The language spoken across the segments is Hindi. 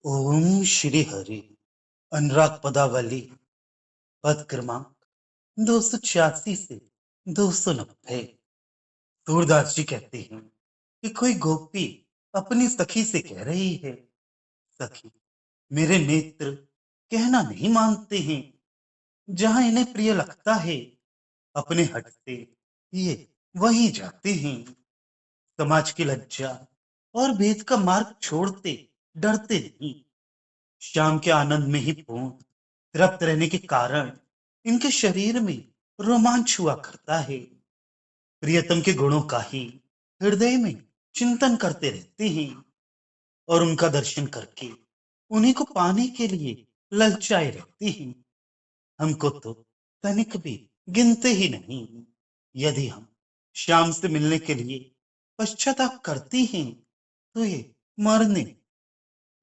ओम श्री हरि। अनुराग पदावली पद क्रमांक 286 से 290। सूरदास जी कहते हैं कि कोई गोपी अपनी सखी से कह रही है, सखी मेरे नेत्र कहना नहीं मानते हैं। जहां इन्हें प्रिय लगता है अपने हट से ये वहीं जाते हैं। समाज की लज्जा और भेद का मार्ग छोड़ते डरते नहीं। शाम के आनंद में ही पूर्ण तृप्त रहने के कारण इनके शरीर में रोमांच हुआ करता है। प्रियतम के गुणों का ही हृदय में चिंतन करते रहते हैं और उनका दर्शन करके उन्हीं को पाने के लिए ललचाए रहते हैं। हमको तो तनिक भी गिनते ही नहीं। यदि हम श्याम से मिलने के लिए पश्चाताप करते हैं तो ये मरने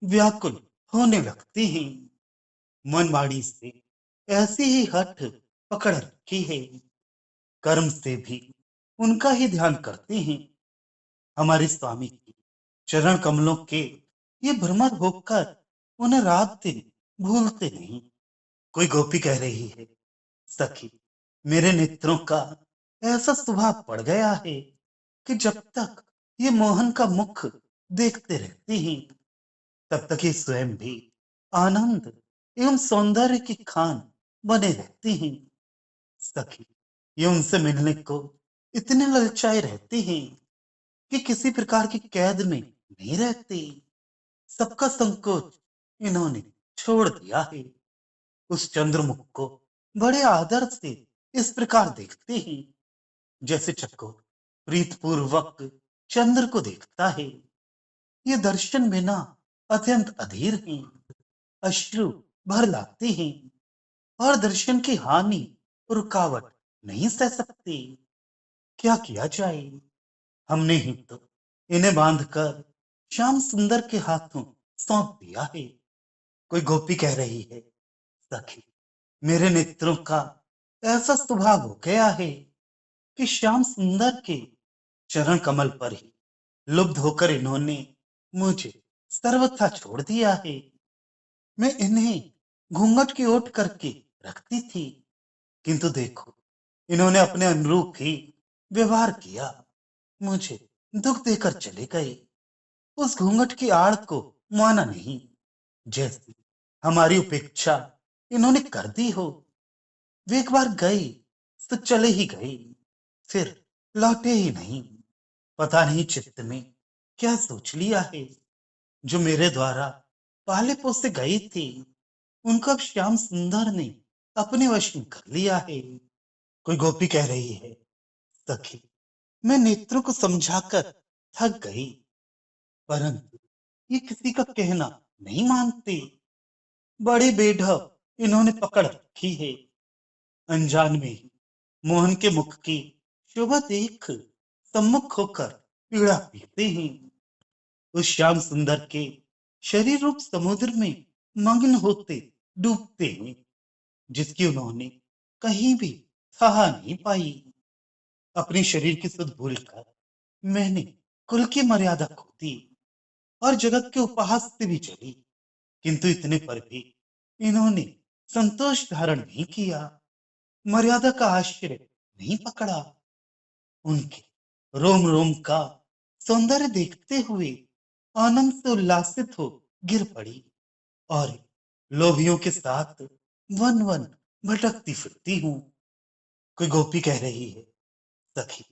व्याकुल होने लगते हैं। मनमाड़ी से ऐसी ही हठ पकड़ रखी है। कर्म से भी उनका ही ध्यान करते हैं। हमारे स्वामी की चरण कमलों के ये भ्रमर होकर उन्हें रात दिन भूलते नहीं। कोई गोपी कह रही है, सखी मेरे नेत्रों का ऐसा स्वभाव पड़ गया है कि जब तक ये मोहन का मुख देखते रहते हैं तब तक ये स्वयं भी आनंद एवं सौंदर्य की खान बने रहते हैं। सखी ये उनसे मिलने को इतने ललचाए रहते हैं कि किसी प्रकार की कैद में नहीं रहते। सबका संकोच इन्होंने छोड़ दिया है। उस चंद्रमुख को बड़े आदर से इस प्रकार देखते हैं जैसे चकोर प्रीतपूर्वक चंद्र को देखता है। ये दर्शन बिना अत्यंत अधीर हैं, अश्रु भर लाते हैं और दर्शन की हानि रुकावट नहीं सह सकते। क्या किया जाए? हमने ही तो इन्हें बांधकर श्याम सुंदर के हाथों सौंप दिया है। कोई गोपी कह रही है, सखी मेरे नेत्रों का ऐसा स्वभाव हो गया है कि श्याम सुंदर के चरण कमल पर ही लुब्ध होकर इन्होंने मुझे सर्वथा छोड़ दिया है। मैं इन्हें घूंघट की ओट करके रखती थी, किंतु देखो इन्होंने अपने अनुरूप ही व्यवहार किया, मुझे दुख देकर चले गए। उस घूंघट की आड़ को माना नहीं, जैसे हमारी उपेक्षा इन्होंने कर दी हो। वे एक बार गए तो चले ही गए, फिर लौटे ही नहीं। पता नहीं चित्त में क्या सोच लिया है। जो मेरे द्वारा पाले पोसे गई थी उनको अब श्याम सुंदर ने अपने वश में कर लिया है। कोई गोपी कह रही है, सखी मैं नेत्रों को समझाकर थक गई, परंतु ये किसी का कहना नहीं मानते। बड़े बेढब इन्होंने पकड़ रखी है। अनजान में ही मोहन के मुख की शोभा देख सम्मुख होकर पीड़ा पीते हैं। उस श्याम सुंदर के शरीर रूप समुद्र में मग्न होते डूबते हैं, जिसकी उन्होंने कहीं भी सहा नहीं पाई। अपने शरीर की सुध भूलकर मैंने कुल की मर्यादा खो दी और जगत के उपहास से भी चली, किंतु इतने पर भी इन्होंने संतोष धारण नहीं किया, मर्यादा का आश्रय नहीं पकड़ा। उनके रोम रोम का सौंदर्य देखते हुए आनंद से उल्लासित हो गिर पड़ी और लोभियों के साथ वन वन भटकती फिरती हूँ। कोई गोपी कह रही है, सखी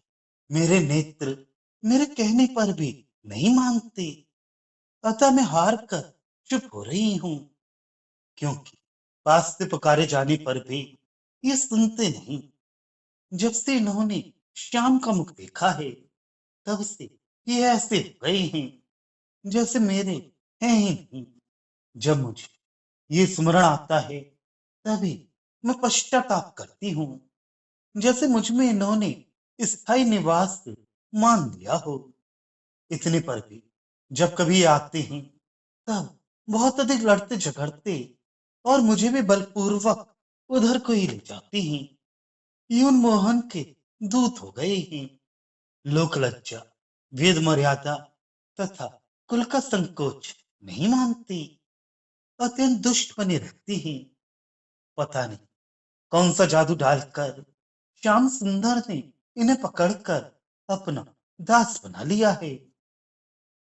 मेरे नेत्र मेरे कहने पर भी नहीं मानते, अतः मैं हार कर चुप हो रही हूँ, क्योंकि पास से पुकारे जाने पर भी ये सुनते नहीं। जब से इन्होंने श्याम का मुख देखा है तब से ये ऐसे हो गए हैं जैसे मेरे हैं ही नहीं। जब मुझे ये स्मरण आता है तभी मैं पश्चाताप करती हूँ, जैसे मुझ में इन्होंने स्थायी निवास मान लिया हो। इतने पर भी जब कभी ये आते हैं तब बहुत अधिक लड़ते झगड़ते और मुझे भी बलपूर्वक उधर को ही ले जाती हैं। ये उन मोहन के दूत हो गए हैं। लोक लज्जा, वेद मर्यादा तथा कुल का संकोच नहीं मानती। अत्यंत दुष्ट बने रहती हैं। पता नहीं कौन सा जादू डालकर श्याम सुंदर ने इन्हें पकड़कर अपना दास बना लिया है।